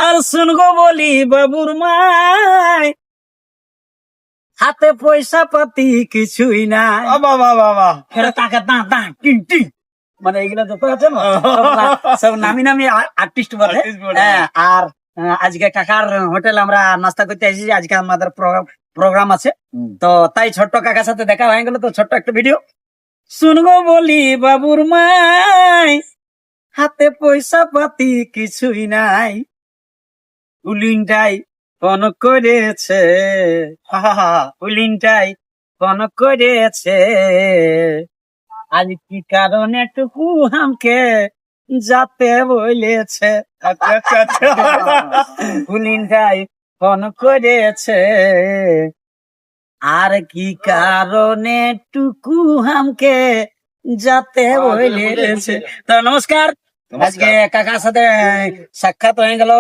আর শুনগো বলি বাবুর মাই, হাতে পয়সা পাতি কিছুই নাই। বাবা বাবা বাবা ফেরত টাকা দাঁ দাঁ টিং টিং, মানে এগুলো যত আছে না সব নামি নামি আর্টিস্ট বলে। Artist বলে। হ্যাঁ, আর আজকে কাকার হোটেল আমরা নাস্তা করতে এসেছি, আজকে আমাদের প্রোগ্রাম আছে, তো তাই ছোট্ট কাকার সাথে দেখা হয়ে গেল, তো ছোট্ট একটা ভিডিও। শুনগো বলি বাবুর মাই, হাতে পয়সা পাতি কিছুই নাই, উলিনটাই ফোন করেছে, উলিনটাই ফোন করেছে, আজ কি কারণে টুকু আমাকে যাতে বলেছে, আচ্ছা আচ্ছা আচ্ছা উলিনটাই ফোন করেছে, আর কি কারণে টুকু আমাকে যাতে বলেছে। তো নমস্কার, আজকে কাকার সাথে সাক্ষাৎ হয়ে গেল।